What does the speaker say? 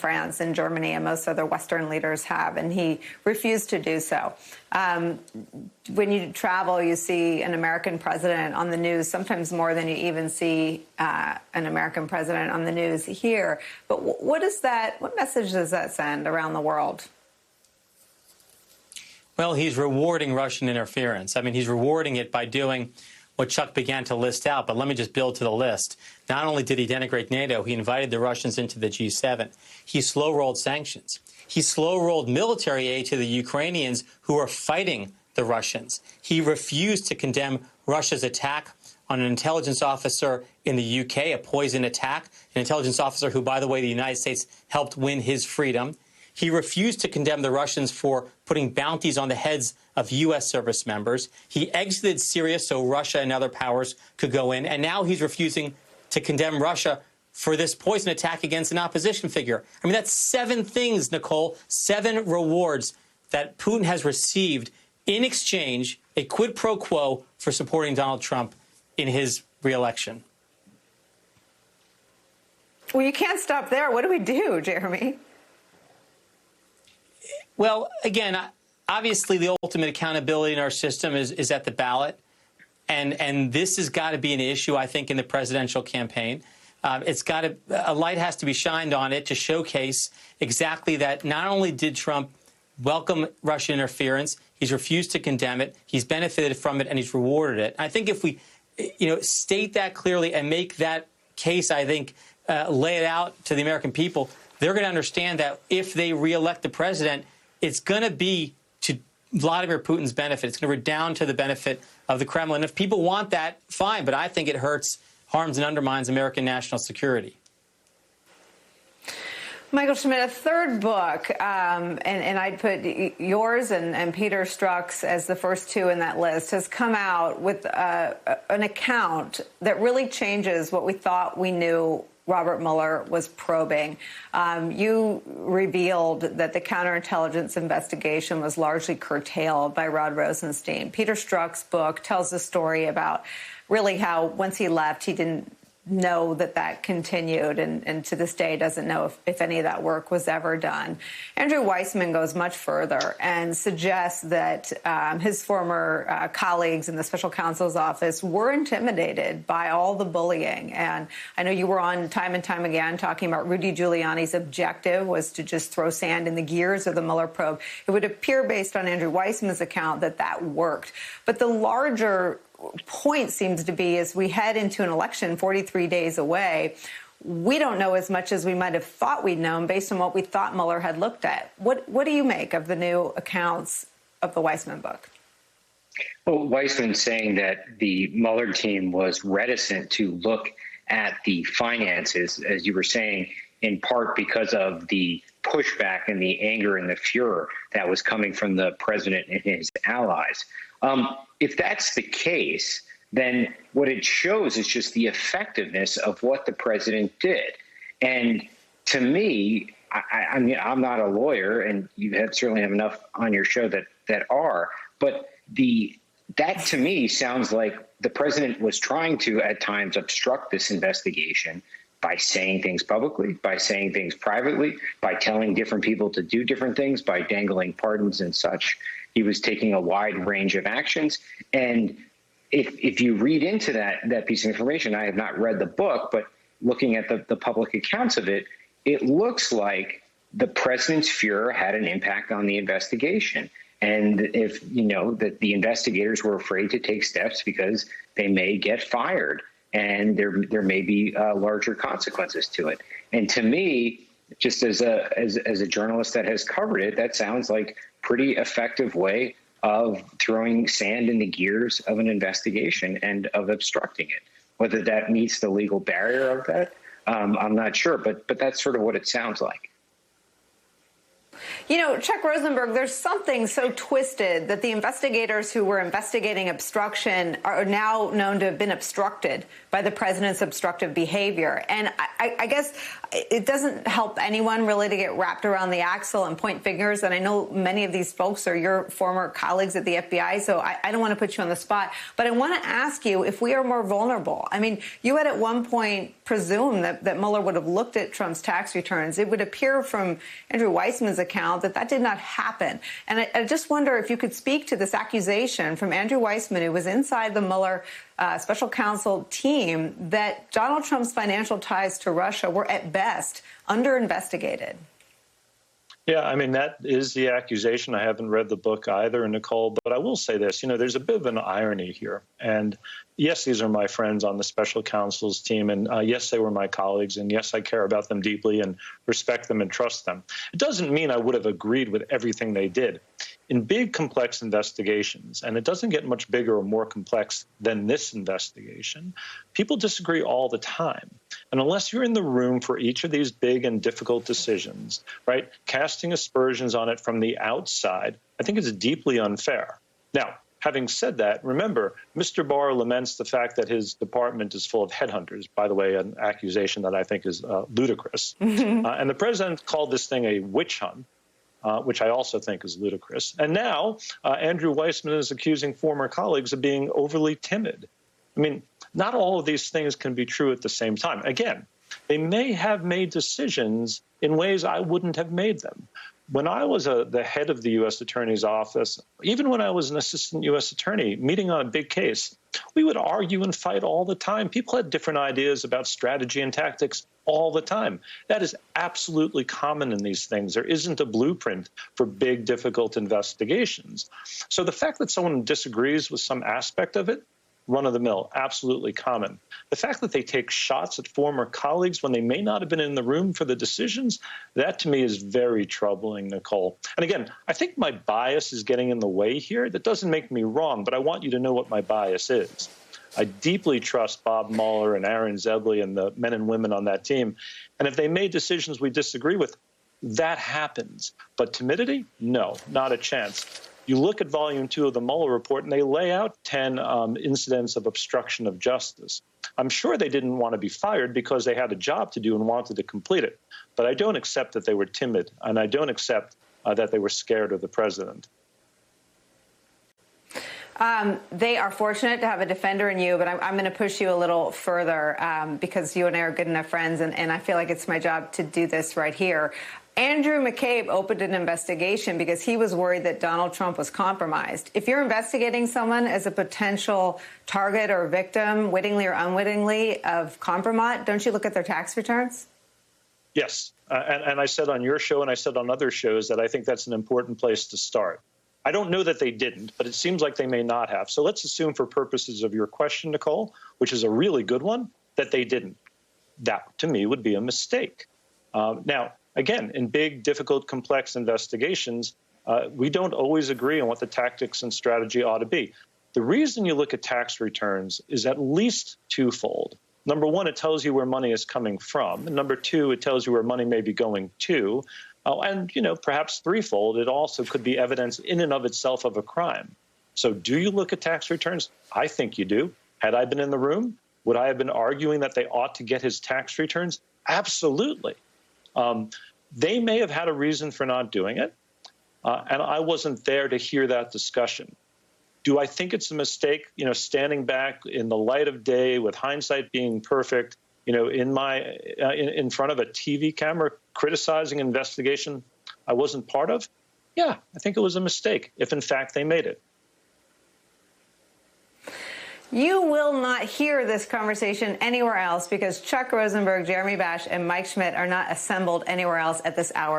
France and Germany and most other Western leaders have, and he refused to do so. When you travel, you see an American president on the news, sometimes more than you even see an American president on the news here. But what message does that send around the world? Well, he's rewarding Russian interference. I mean, he's rewarding it by doing what Chuck began to list out. But let me just build to the list. Not only did he denigrate NATO, he invited the Russians into the G7. He slow-rolled sanctions. He slow-rolled military aid to the Ukrainians who are fighting the Russians. He refused to condemn Russia's attack on an intelligence officer in the UK, a poison attack, an intelligence officer who, by the way, the United States helped win his freedom. He refused to condemn the Russians for putting bounties on the heads of U.S. service members. He exited Syria so Russia and other powers could go in. And now he's refusing to condemn Russia for this poison attack against an opposition figure. I mean, that's 7 things, Nicole, 7 rewards that Putin has received in exchange, a quid pro quo for supporting Donald Trump in his reelection. Well, you can't stop there. What do we do, Jeremy? Well, again, obviously the ultimate accountability in our system is at the ballot. And this has got to be an issue, I think, in the presidential campaign. A light has to be shined on it to showcase exactly that. Not only did Trump welcome Russian interference, he's refused to condemn it, he's benefited from it, and he's rewarded it. I think if we, state that clearly and make that case, I think, lay it out to the American people, they're going to understand that if they reelect the president, it's going to be to Vladimir Putin's benefit. It's going to redound to the benefit of the Kremlin. If people want that, fine. But I think it harms and undermines American national security. Michael Schmidt, a third book, and I'd put yours and Peter Strzok's as the first 2 in that list, has come out with an account that really changes what we thought we knew Robert Mueller was probing. You revealed that the counterintelligence investigation was largely curtailed by Rod Rosenstein. Peter Strzok's book tells the story about really how once he left, he didn't know that continued, and to this day doesn't know if any of that work was ever done. Andrew Weissmann goes much further and suggests that his former colleagues in the special counsel's office were intimidated by all the bullying. And I know you were on time and time again talking about Rudy Giuliani's objective was to just throw sand in the gears of the Mueller probe. It would appear, based on Andrew Weissmann's account, that worked. But the larger point seems to be, as we head into an election 43 days away, we don't know as much as we might have thought we'd known based on what we thought Mueller had looked at. What do you make of the new accounts of the Weissmann book? Well, Weissmann's saying that the Mueller team was reticent to look at the finances, as you were saying, in part because of the pushback and the anger and the furor that was coming from the president and his allies. If that's the case, then what it shows is just the effectiveness of what the president did. And to me, I mean, I'm not a lawyer, and you certainly have enough on your show that are, but that to me sounds like the president was trying to at times obstruct this investigation by saying things publicly, by saying things privately, by telling different people to do different things, by dangling pardons and such. He was taking a wide range of actions. And if you read into that piece of information, I have not read the book, but looking at the public accounts of it, it looks like the president's furor had an impact on the investigation. And if, that the investigators were afraid to take steps because they may get fired and there may be larger consequences to it. And to me, just as a journalist that has covered it, that sounds like pretty effective way of throwing sand in the gears of an investigation and of obstructing it. Whether that meets the legal barrier of that, I'm not sure, but that's sort of what it sounds like. Chuck Rosenberg, there's something so twisted that the investigators who were investigating obstruction are now known to have been obstructed by the president's obstructive behavior. And I guess it doesn't help anyone really to get wrapped around the axle and point fingers. And I know many of these folks are your former colleagues at the FBI, so I don't want to put you on the spot. But I want to ask you if we are more vulnerable. I mean, you had at one point presumed that Mueller would have looked at Trump's tax returns. It would appear from Andrew Weissman's account that did not happen. And I just wonder if you could speak to this accusation from Andrew Weissman, who was inside the Mueller special counsel team, that Donald Trump's financial ties to Russia were at best under-investigated. Yeah, I mean, that is the accusation. I haven't read the book either, Nicole, but I will say this, there's a bit of an irony here. And yes, these are my friends on the special counsel's team. And yes, they were my colleagues. And yes, I care about them deeply and respect them and trust them. It doesn't mean I would have agreed with everything they did. In big, complex investigations, and it doesn't get much bigger or more complex than this investigation, people disagree all the time. And unless you're in the room for each of these big and difficult decisions, right, casting aspersions on it from the outside, I think is deeply unfair. Now, having said that, remember, Mr. Barr laments the fact that his department is full of headhunters, by the way, an accusation that I think is ludicrous. And the president called this thing a witch hunt. Which I also think is ludicrous. And now Andrew Weissman is accusing former colleagues of being overly timid. I mean, not all of these things can be true at the same time. Again, they may have made decisions in ways I wouldn't have made them. When I was the head of the U.S. Attorney's Office, even when I was an assistant U.S. attorney meeting on a big case, we would argue and fight all the time. People had different ideas about strategy and tactics all the time. That is absolutely common in these things. There isn't a blueprint for big, difficult investigations. So the fact that someone disagrees with some aspect of it, run-of-the-mill, absolutely common. The fact that they take shots at former colleagues when they may not have been in the room for the decisions, that to me is very troubling, Nicole. And again, I think my bias is getting in the way here. That doesn't make me wrong, but I want you to know what my bias is. I deeply trust Bob Mueller and Aaron Zebley and the men and women on that team. And if they made decisions we disagree with, that happens. But timidity? No, not a chance. You look at Volume 2 of the Mueller report, and they lay out 10 incidents of obstruction of justice. I'm sure they didn't want to be fired because they had a job to do and wanted to complete it. But I don't accept that they were timid, and I don't accept that they were scared of the president. They are fortunate to have a defender in you, but I'm going to push you a little further because you and I are good enough friends, and I feel like it's my job to do this right here. Andrew McCabe opened an investigation because he was worried that Donald Trump was compromised. If you're investigating someone as a potential target or victim, wittingly or unwittingly, of compromise, don't you look at their tax returns? Yes. And I said on your show and I said on other shows that I think that's an important place to start. I don't know that they didn't, but it seems like they may not have. So let's assume for purposes of your question, Nicole, which is a really good one, that they didn't. That, to me, would be a mistake. Now, again, in big, difficult, complex investigations, we don't always agree on what the tactics and strategy ought to be. The reason you look at tax returns is at least twofold. Number one, it tells you where money is coming from. And number two, it tells you where money may be going to. And, perhaps threefold, it also could be evidence in and of itself of a crime. So do you look at tax returns? I think you do. Had I been in the room, would I have been arguing that they ought to get his tax returns? Absolutely. They may have had a reason for not doing it, and I wasn't there to hear that discussion. Do I think it's a mistake, standing back in the light of day with hindsight being perfect, in front of a TV camera criticizing an investigation I wasn't part of? Yeah, I think it was a mistake if, in fact, they made it. You will not hear this conversation anywhere else because Chuck Rosenberg, Jeremy Bash, and Mike Schmidt are not assembled anywhere else at this hour.